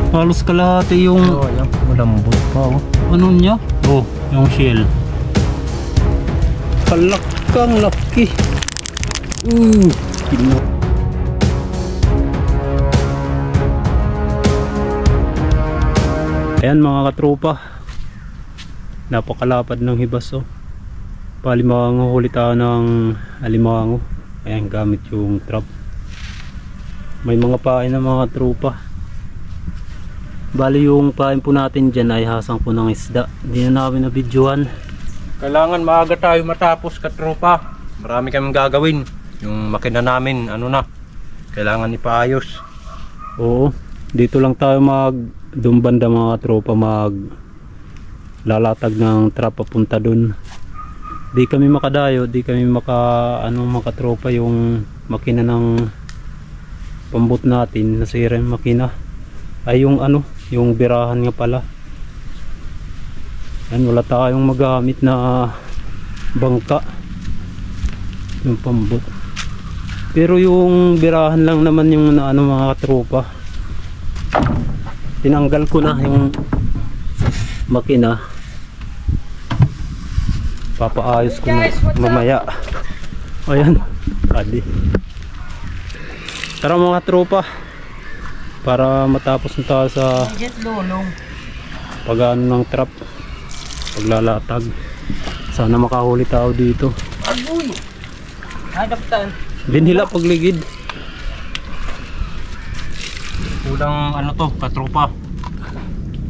Halos kalahati yung... Oh, ayan. Malambot pa oh. Ano niya? Oh, yung shell. Kalakang laki. Ayan mga katropa, napakalapad ng hibas oh. Palimango, huli tayo ng alimango. Ayan, gamit yung trap. May mga pain na mga katropa. Bali yung pain po natin dyan ay hasang po ng isda. Hindi na namin na-videohan. Kailangan maaga tayo matapos katropa. Marami kaming gagawin. Yung makina namin, ano na, kailangan ipaayos. Oo, dito lang tayo doon banda mga tropa lalatag ng trap papunta dun. Di kami makadayo, di kami makatropa yung makina ng pambot natin, nasira yung makina. Ay yung yung birahan nga pala. Yan, wala tayong magamit na bangka yung pambot. Pero yung birahan lang naman yung mga tropa. Tinanggal ko na yung makina. Papaayos ko na mamaya. Ayan, adi. Tara mga tropa, para matapos na tayo sa pag-ano ng trap, paglalatag. Sana makahuli tayo dito. Agoy! Hadaptan. Dinhila pagligid. Kulang ano to, katropa.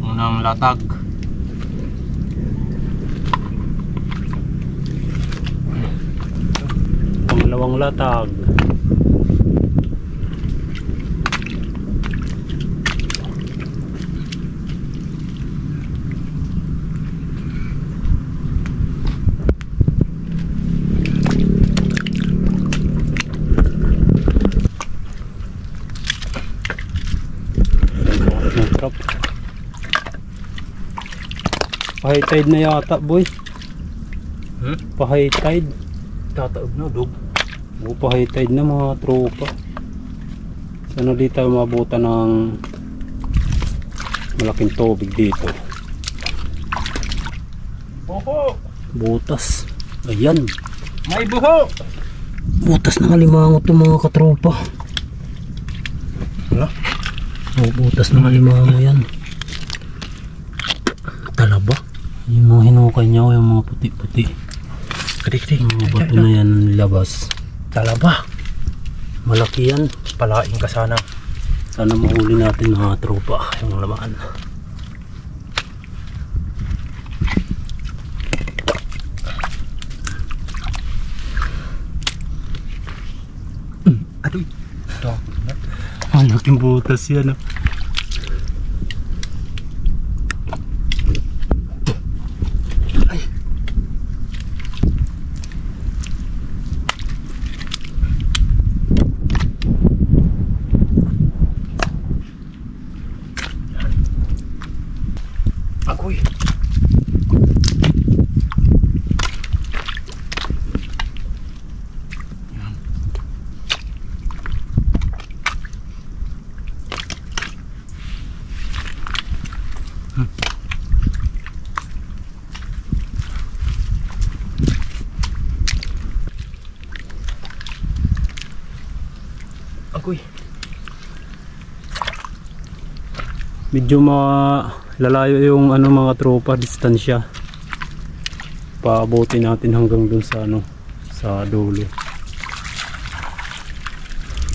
Unang latag. Pangalawang latag. Pa-high tide na yata boy. Pa-high tide. Tataog na dog. O pa-high tide na mga tropa. Sana di tayo mabutan ng malaking tubig dito. Buho! Butas. Ayan. May buho! Butas ng alimango to mga katropa. Wala? O butas ng alimango yan. Talaba. Yung mga hinukay niya, yung mga puti-puti. Kdik-dik. Yung mga bato na yan labas. Talaba. Malaki yan. Palain ka sana. Sana mahuli natin mga tropa yung lamaan. Aduh. Malaking butas yan. Agoy. Agoy. Medyo lalayo yung mga tropa, distansya. Paabutin natin hanggang dun sa sa dulo.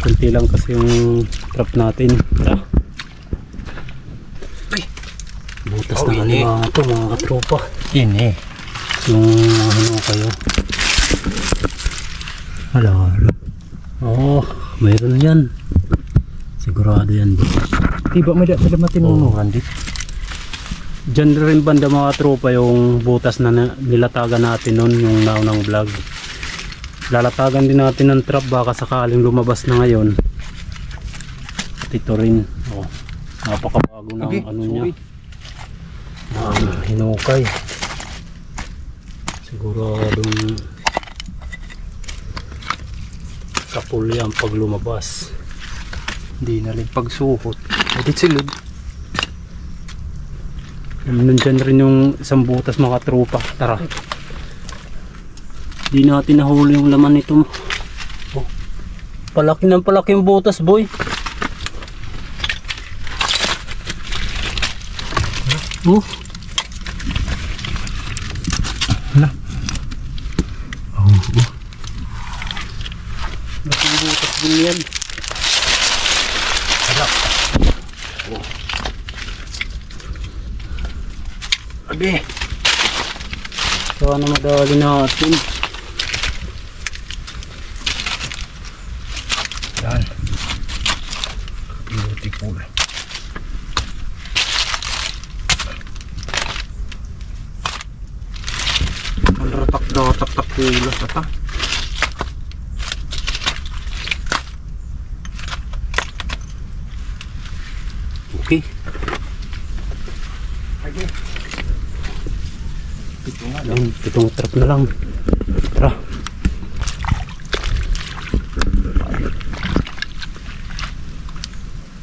Kunti lang kasi yung trap natin. Ay. Butas na alimango to mga katropa. Ini. Yung kayo. Hala. Oh, mayroon yan. Sigurado yan. Tiba mo dyan matinunungan dit. Diyan rin banda mga tropa yung butas na nilatagan natin nun, yung naunang vlog. Lalatagan din natin ng trap, baka sakaling lumabas na ngayon. At ito rin, oh, napakabago ng niya. Hinukay. Siguradong kapul yan pag lumabas. Hindi na rin pagsuhot. Edit silid. Nandyan rin yung isang butas mga tropa. Tara. Di natin nahuli yung laman nito. Oh. Palaki ng palaki yung butas, boy. Oh. Hala. Oh. Laking butas din yan. Hala. Oh. Abi. Sana madali natin. Yan. Beautiful. Ang ratak-datak pulas ata. Okay. Okay. Ito nga. Yan, itong trap na lang. Tara.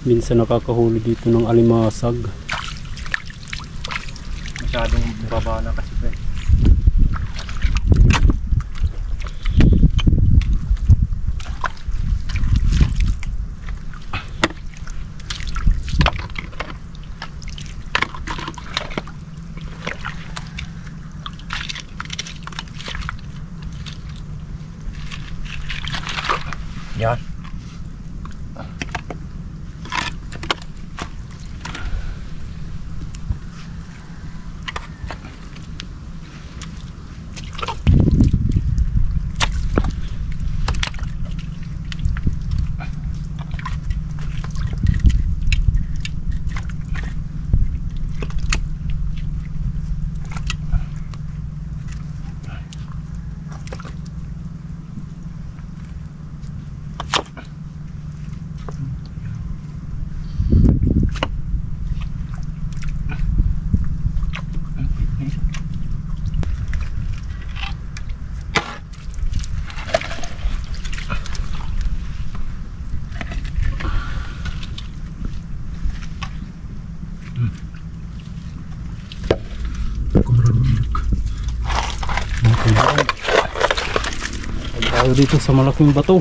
Minsan nakakahuli dito ng alimasag. Masyadong baba na kasi. Yan. Tayo dito sa malaking bato.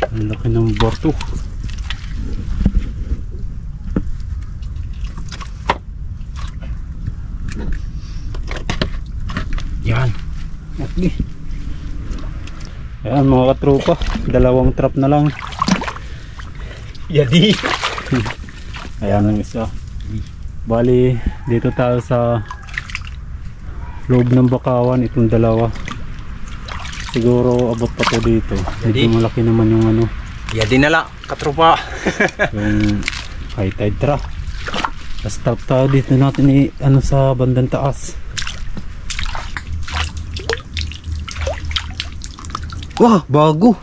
Ang laki ng bato. Yan. Okay. Ayan mga katropa, dalawang trap na lang. Yadi. Ayan ang isa. Bali dito tayo sa loob ng bakawan, itong dalawa. Siguro abot pa to dito. Medyo malaki naman yung ano, Yadi na lang, katropa. yung high tide. Tara. Stop tayo dito natin ano sa bandang taas. Wah, bago.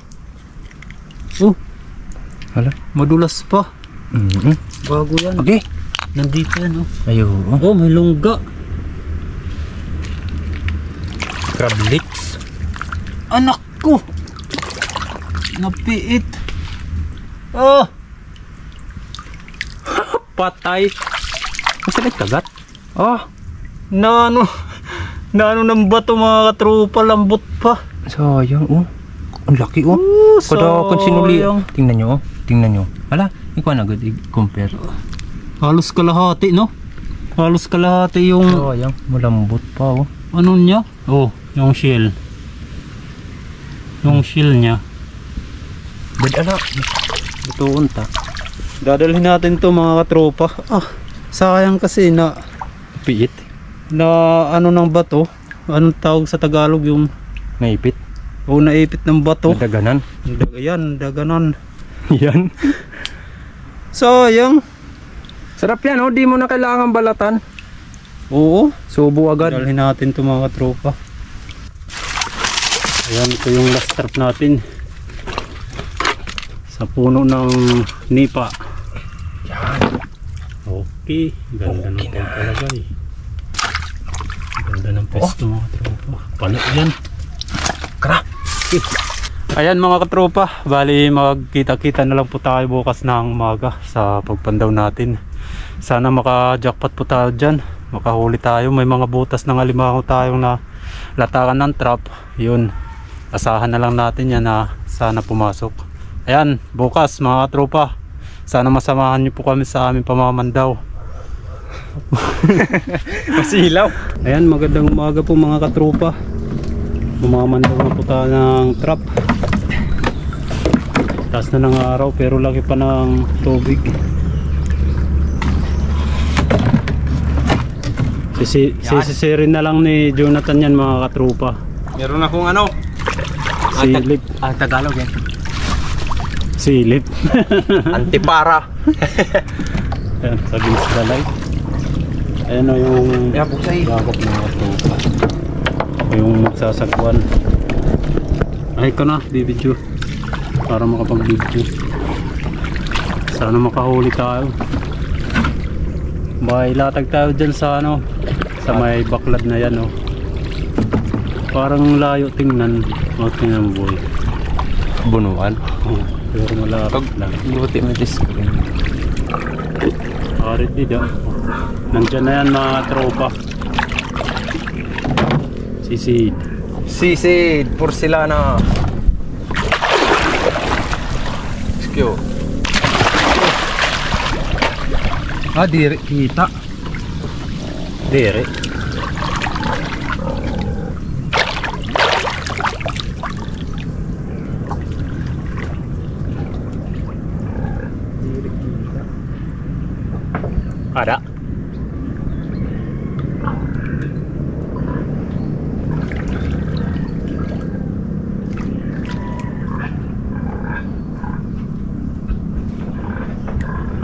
Oh. Hala. Madulas pa. Bago yan. Okay. Nandito yan oh. Ayo. Oh, may lungga. Crablets. Anak ko. Napiit. Oh. Patay. Kasi nagkagat. Ah. Naano ng bato mga katropa, lambot pa. Sayang oh. Ang laki oh. Kada kung sinuli. Tingnan nyo oh. Tingnan nyo. Hala. Ikaw na agad i-compare. Halos kalahati no? Halos kalahati yung Sayang. Malambot pa oh. ano niya? Oh, yung shell. Yung shell niya. Bad ala. Ito unta. Dadalhin natin to mga katropa. Ah, sayang kasi na Piit. na ano ng bato. Anong tawag sa Tagalog yung Naipit. o naipit ng bato. Nadaganan. Yan, daganon. Yan. Sayang. Sarap yan oh. Di mo na kailangan balatan. Oo. Subo agad. Dalhin natin to mga katropa. Ayan, ito yung last trap natin. Sa puno ng nipa. Yan. Okay. Ganda ng pagkalagay. Ganda ng Pesto mga katropa. Palit yan. Kara. Ayan mga katropa, bali magkita-kita na lang po tayo bukas ng umaga sa pagpandaw natin. Sana maka-jackpot po tayo dyan, makahuli tayo. May mga butas ng alimango tayong na latakan ng trap. Yun, asahan na lang natin yan na sana pumasok. Ayan, bukas mga katropa, sana masamahan nyo po kami sa aming pamamandaw. Masilaw. Ayan, magandang umaga po mga katropa. Bumamandaw na po tayo ng trap. Taas na ng araw pero laki pa ng tubig. Sisirin na lang ni Jonathan yan mga katropa. Meron akong ano? Silip. Tagalog yan. Silip. Antipara. Ayan, sabihin sa dalay. Ayan o yung yakop mga katropa. Yung magsasagwan. Ay ka na, bibidyo. Para makapag-video. Sana makahuli tayo. May latag tayo dyan sa ano, sa may baklad na yan oh. Parang layo tingnan. O tingnan mo boy. Bunuan. Oh, pero malapit lang. Buti mo this screen. Arit dito. Nandyan na yan mga tropa. Sisid, porcelana. Skyo. Diri kita. Dere. Ada.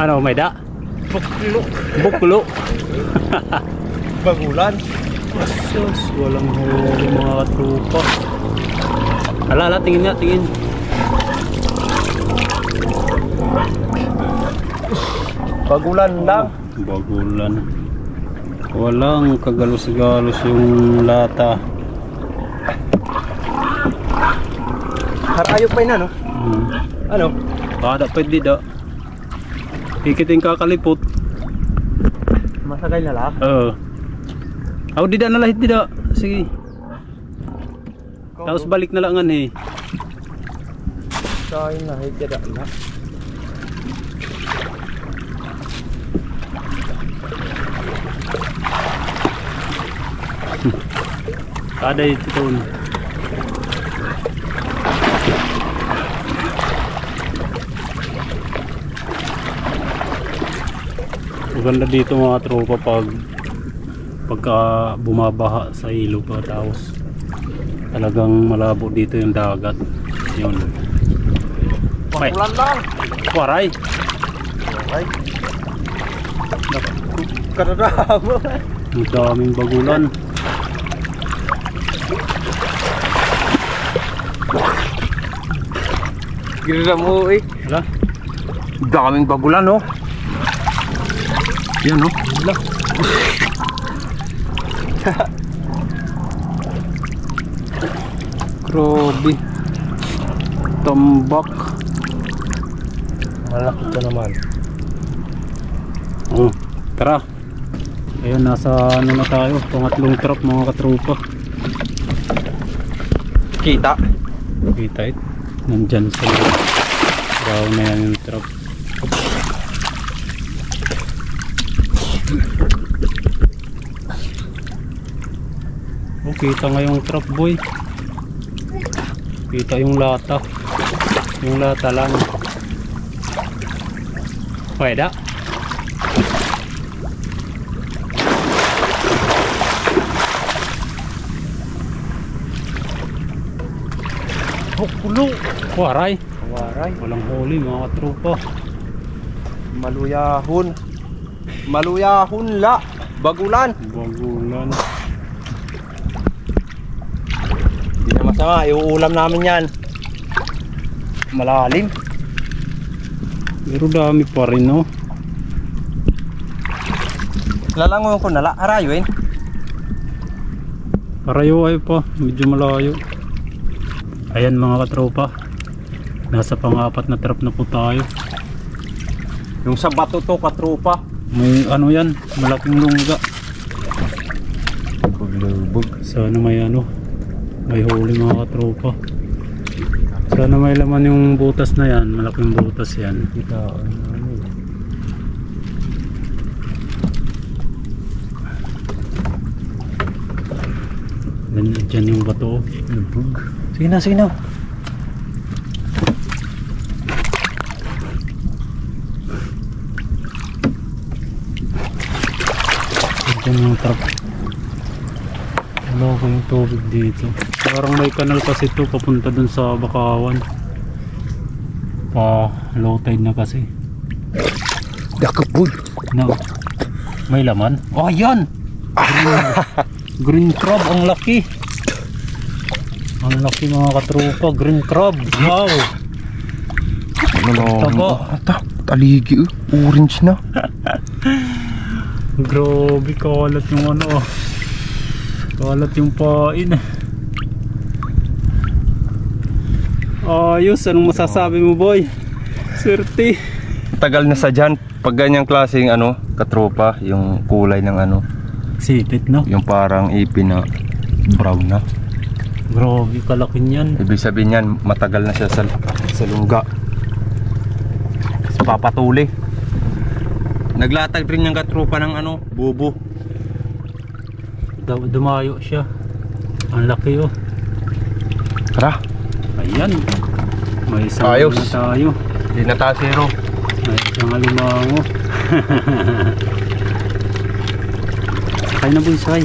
Ano, may da? Buklo. Buklo. Bagulan. Sus, walang huli mga katupa. Ala, tingin nga, tingin. Bagulan lang. Bagulan. Walang kagalos-galos yung lata. Harayo pa yun ano? Ano? Kada pwede da. Tikitin kakalipot. Masagay na lang? Oo. Aw, di da nalahit di da. Sige. Tapos balik na lang eh. Say na higit na. Kada ito doon. Maganda dito mga tropa pagka bumabaha sa ilog pa, tapos talagang malabo dito yung dagat. Yun. Bagulan lang. Waray. Ay. Kararamo. Ang daming bagulan. Ginira mo eh. Hala. Daming bagulan oh. Yan oh. Hala. Grabe. Tambak. Malaki ka naman. Oh, tara. Ayun, nasa ano na tayo, pangatlong trap mga katropa. Kita. Kita it. Nandyan sa brown na yan yung trap. Oh, kita nga yung trap boy. Kita yung lata. Yung lata lang. Pwede. Buklo. Waray. Waray. Walang huli mga katropa. Maluyahon. Maluyahon la. Bagulan. Bagulan. Hindi na masama. Iuulam namin yan. Malalim. Pero dami pa rin no. Lalangon ko nala. Arayuin. Karayo ay pa, medyo malayo. Ayan mga katropa, nasa pang-apat na trap na po tayo. Yung sa bato to katropa. May ano yan, malaking lungga. Paglubog. Sana may ano, may huli mga katropa. Sana may laman yung butas na yan, malaking butas yan. Diyan yung bato. Lubog. Sige na, sige na. Diyan yung trap. Wala ko yung tubig dito. Parang may kanal kasi ito papunta dun sa Bakawan. Low tide na kasi. Dakaboy. No. May laman. Oh, yan! Green crab, ang laki. Ang laki mga katropa, green crab. Wow! Taba. Taligi orange na. Grabe, kalat yung ano. Kalat yung pain. Ayos, anong masasabi mo boy? Swerte. Tagal na sa dyan. Pag ganyang klaseng ano, katropa, yung kulay ng ano, Sipit no? yung parang ipin na brown na. Grabe, kalaki niyan. Ibig sabihin yan, matagal na siya sa lungga. Sa papatuli. Naglatag rin yung katropa ng ano, bubo. Dumayo siya. Ang laki oh. Tara. Ayan. May isang Ayos. na tayo. Hindi na tayo zero. May isang alimango. Sakay na bunsay.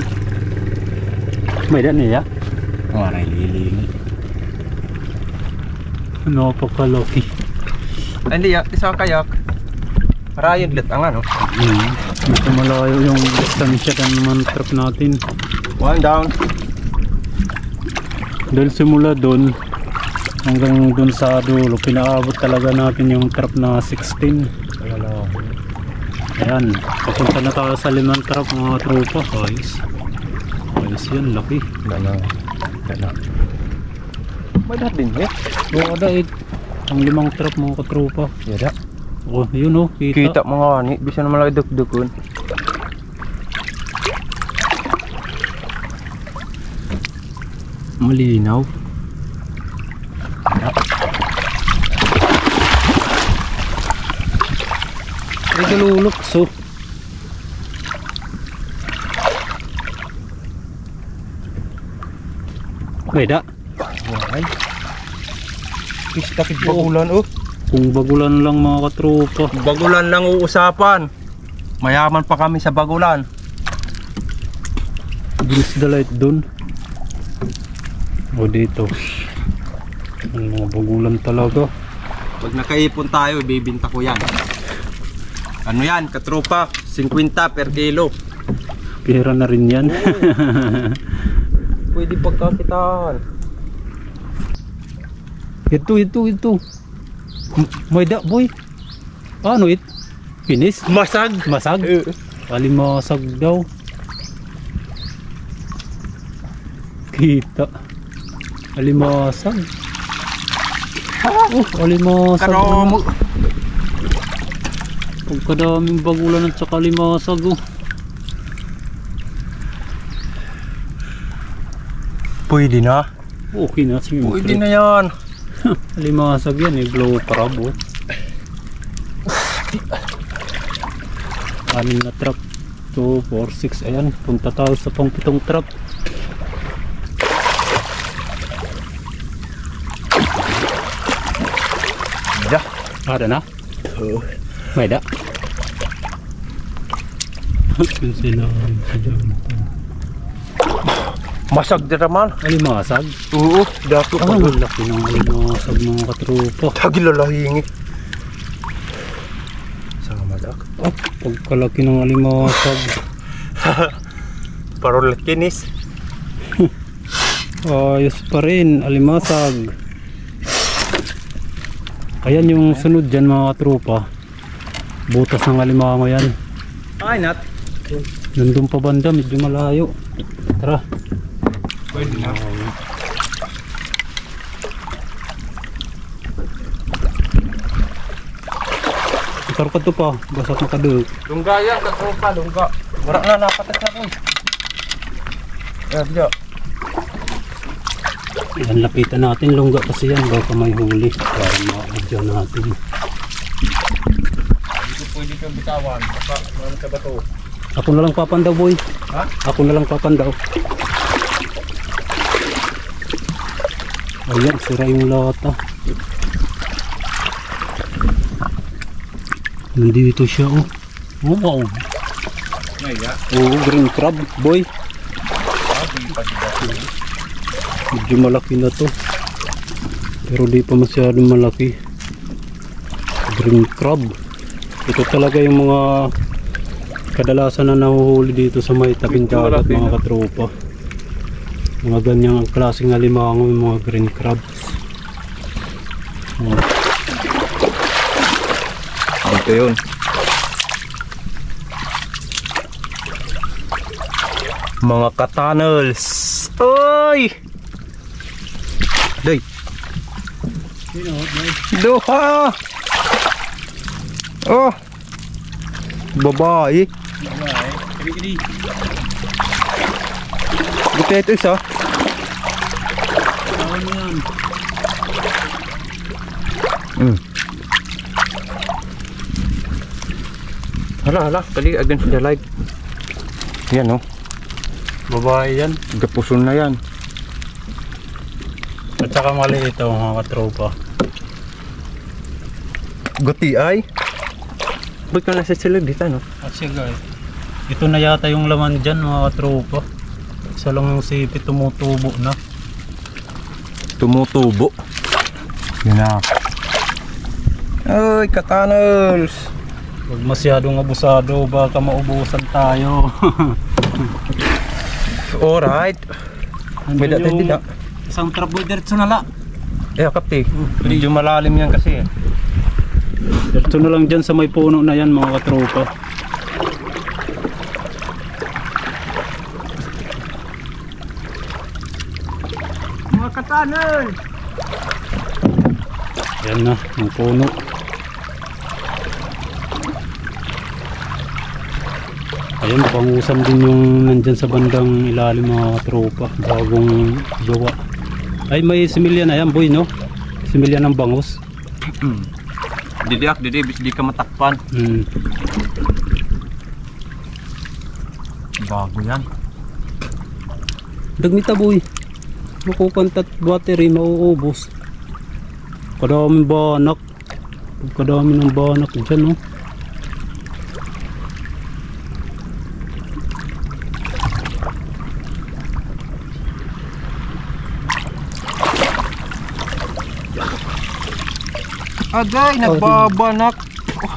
May dan niya. Waray lilingi. Napakalaki. Ay hindi ya, isa kayak. Parayon lit ang ano. Ito malayo yung distansya ng trap natin. One down. Dahil simula doon hanggang doon sa dulo, pinaabot talaga natin yung trap na 16. Ayan, papunta na tayo sa 5 trap mga tropa. Ayos. Ayos yan, laki. Gana. May lahat din eh. Oo, ada ang 5 trap mga katropa. Yada. Oh, yun oh, Kita mga ani, bisa naman lagi duk-dukun. Malinaw. Ay, galulukso. Pwede. Ay. Pista kit bagulan oh. Kung bagulan lang mga katropa. Bagulan lang uusapan. Mayaman pa kami sa bagulan. Brings the light dun. O dito. Ang mga bagulan talaga. Pag nakaipon tayo, ibibinta ko yan. Ano yan, katropa? 50 per kilo. Pera na rin yan. Pwede pagkakitaan. Ito. May da boy. Ano it? Finish? Masag. Masag? Alimasag daw. Kita. Alimasag. Alimasag. Karomo. Pagkadaming bagulan at saka alimasag oh. Pwede na. Okay na siyempre. Pwede na yan. Alimasag yan eh, glow crab oh. 6 na trap. 2, 4, 6. Ayan, punta tayo sa pang 7 trap. Da. Ada na? May da? Masag din naman. Alimasag? Oo, dato Ang laki ng alimasag mga katropa. Tagilalahingi. Sama dak. Pagkalaki ng alimasag. Parol kinis. Ayos pa rin, alimasag. Ayan yung sunod dyan mga katropa. Butas ng alimango yan. Ay nat. Nandun pa banda, medyo malayo. Tara. Pwede na. Karkat to pa, basak makadug. Lungga yan, katropa, lungga. Wala na, napatas na rin. Yan, diyo. Yan, lapitan natin, lungga kasi yan, baka may huli para ma-adyo natin. Dito pwede kang bitawan. Baka, meron sa bato. Ako na lang papandaw, boy. Ha? Ako na lang papandaw. Ayan, sira yung lata. Nandito siya, oh. Oh, wow. Ngaya. Oh, green crab, boy. Sabi pa dito. Medyo malaki na to. Pero di pa masyadong malaki. Green crab. Ito talaga yung mga kadalasan na nahuhuli dito sa may tabing dagat, mga katropa. Mga ganyang klaseng alimango, yung mga green crabs. Oh. Ito yun. Mga katanels. Oy! Day. Duha. Oh. Babae. Gupit ito isa. Hala, tali against the light. Yan oh. Babae yan. Gapuson na yan. At saka maliit ito, mga katropa. Guti ay. Ba't ka nasa silid dito, no? At siya guys, ito na yata yung laman dyan, mga katropa. Isa lang yung sipit, tumutubo na. Tumutubo. Yan na. Ay, katanels. Huwag masyadong abusado, baka maubusan tayo. Alright. May dati din na. Isang trap boy, diretso na la. Eh, kapti. Medyo malalim yan kasi. Diretso na lang dyan sa may puno na yan, mga katropa. Mga katanels. Yan na, yung puno. Ayun, pangusan din yung nandyan sa bandang ilalim, mga tropa. Bagong gawa. Ay, may similya na yan, boy, no? Similya ng bangus. Didi, di ka matakpan. Bago yan. Dagmita, boy. Makukantat battery, mauubos. Kadaming banak. Kadami ng banak dyan, no? Agay, nagbabanak. Oh.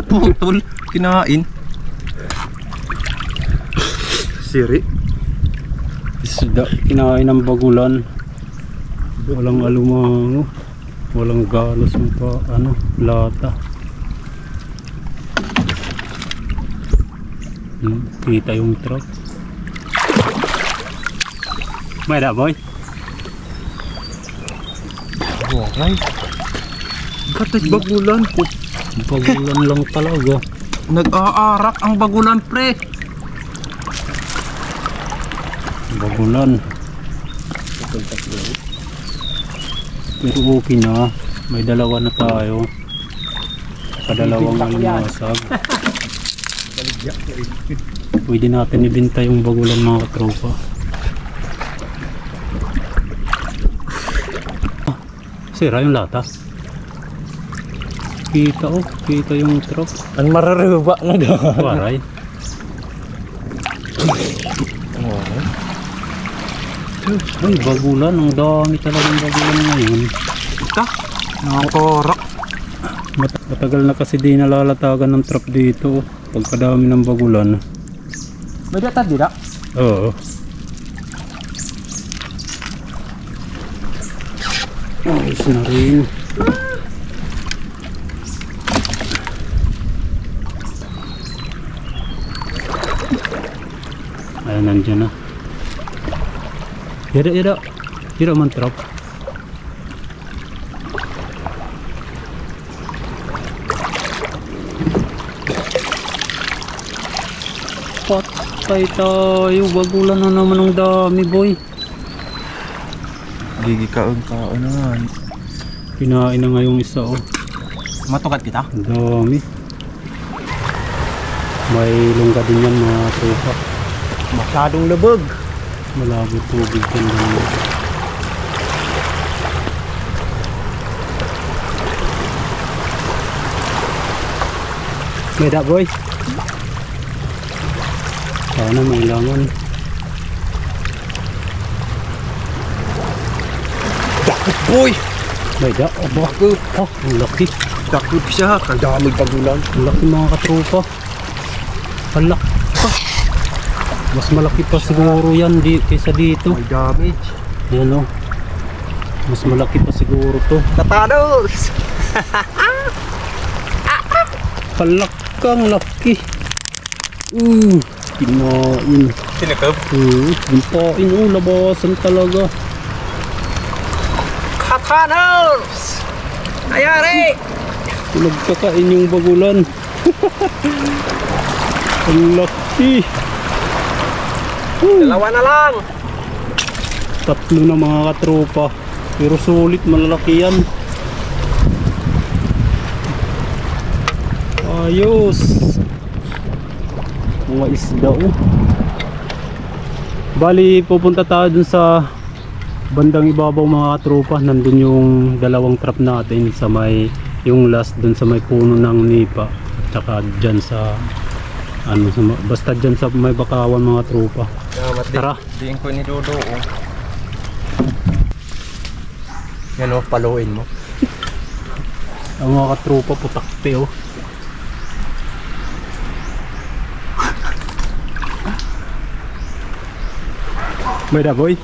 Naputol. Kinain. Siri. Isda, kinain ng bagulan. Walang alumango. Walang galos yung pa, lata. Kita yung truck. May da, boy? Okay. Bakit bagulan po? Bagulan lang talaga. Nag-aarak ang bagulan, pre. Bagulan. Pero okay na. May dalawa na tayo. Kadalawang alimasag. Pwede natin ibenta yung bagulan, mga katropa. Sira yung lata. Kita kita yung truck. Ang mararuba na doon. Waray. Ay, bagulan. Ang dami talagang bagulan ngayon. Ika, nakakorak. Matagal na kasi di nalalatagan ng truck dito. Pagkadami ng bagulan. May data dira? Oo. Ayos na rin. Ayan, nandiyan na. Ira man trap. Patay tayo, bagulan na naman ng dami boy. Gigikaon ka ano nga. Kinain na nga yung isa oh. Matukat kita? Ang dami. May lungga din yan mga tropa. Masyadong labag. Malabo tubig yan lang. May da boy. Sana may langan. Dakot boy! May da, oh bakit? Oh, ang laki. Dakot siya, ang dami pagulan. Ang laki mga katropa. Ang laki pa. Mas malaki pa siguro yan kaysa dito. May damage. Yan o. Mas malaki pa siguro to. Katanos! Palakang laki. Kinain. Sinakab? Kinain. Labasan talaga. Katanos! Ayari! Nagkakain yung bagulan. Ang laki. Dalawa na lang! Tatlo na mga katropa. Pero sulit, malalaki yan. Ayos. Mga isda oh. Bali pupunta tayo dun sa bandang ibabaw mga katropa. Nandun yung dalawang trap natin sa may, yung last dun sa may puno ng nipa. At saka dyan sa ano, basta dyan sa may bakawan mga tropa. Tara. Diin ko ni Dodo oh. Yan oh, paluin mo. Ang mga katropa putakte oh. May da boy?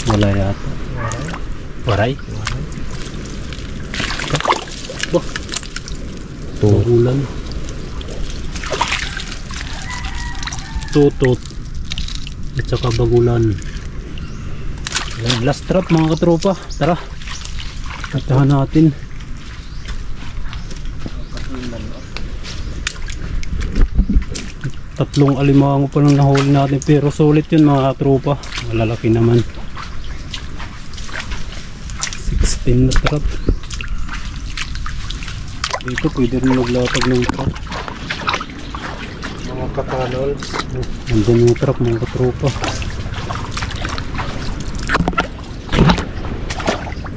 Wala yata. Waray? Bah. Bagulan. Tutot. At saka bagulan. Last trap mga katropa. Tara. Katahan natin. Tatlong alimango pa lang nahuli natin pero sulit yun mga katropa. Malalaki naman. 16 na trap. Dito pwede rin maglatag ng trap. Mga katanols. Nandun yung trap mga katropa.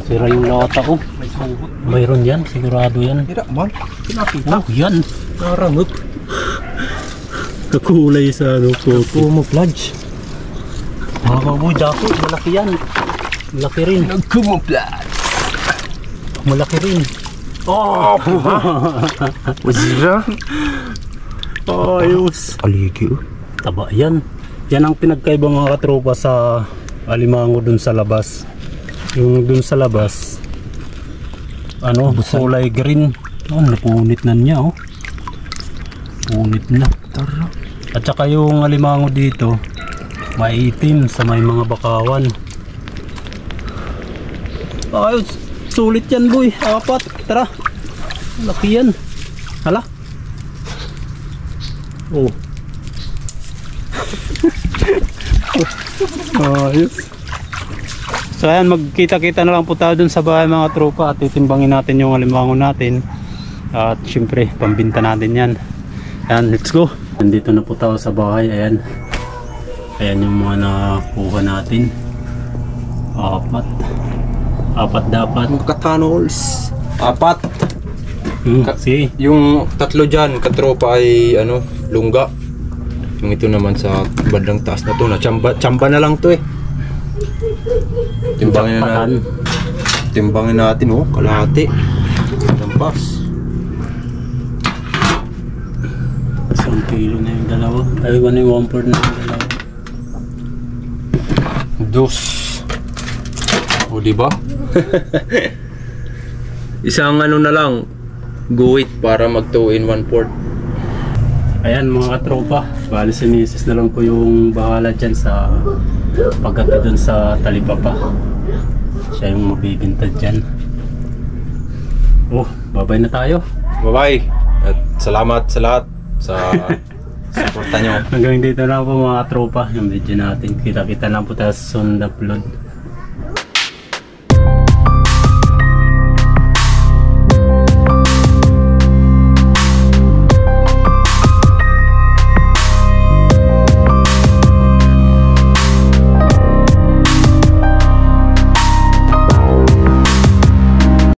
Sira yung lata ko. May sugot. Mayroon yan, sigurado yan. Tira man, pinakita. Oh yan. Narangot. Kakulay sa ano po. Camouflage. Mga kaboy, dako, malaki yan. Malaki rin. Nag-camouflage. Malaki rin. Oh! Wazira? Ayos. Aligi oh. Taba yan. Yan ang pinagkaiba mga katropa sa alimango dun sa labas. Yung dun sa labas, ano, kulay green. Oh, napunit na niya oh. Punit na. Tara. At saka yung alimango dito, maitim sa may mga bakawan. Ayos. Sulit yan boy. Apat. Tara. Laki yan. Hala. Oh. Ayos. So ayan, magkita-kita na lang po tayo dun sa bahay mga tropa at titimbangin natin yung alimango natin. At syempre, pambinta natin yan. Ayan, let's go. Nandito na po tayo sa bahay. Ayan. Ayan yung mga nakuha natin. Apat dapat. Mga katanols. Apat. Sige. Yung tatlo dyan, katropa ay ano, lungga. Yung ito naman sa bandang taas na to, na tsamba na lang to eh. Timbangin natin oh, kalahati. Lampas. 1 kilo na yung dalawa. Ay, 1 yung 1/4 na yung dalawa. Dos. O diba? Isang ano na lang, guhit para mag 2 in 1/4. Ayan mga katropa, bali si Mrs. na lang po yung bahala dyan sa pagkata dun sa talipapa. Siya yung mabibintad dyan. Oh, babay na tayo. Bye-bye. At salamat sa lahat sa suporta nyo. Hanggang dito na po mga tropa yung video natin. Kita-kita na po tayo sa sunod upload.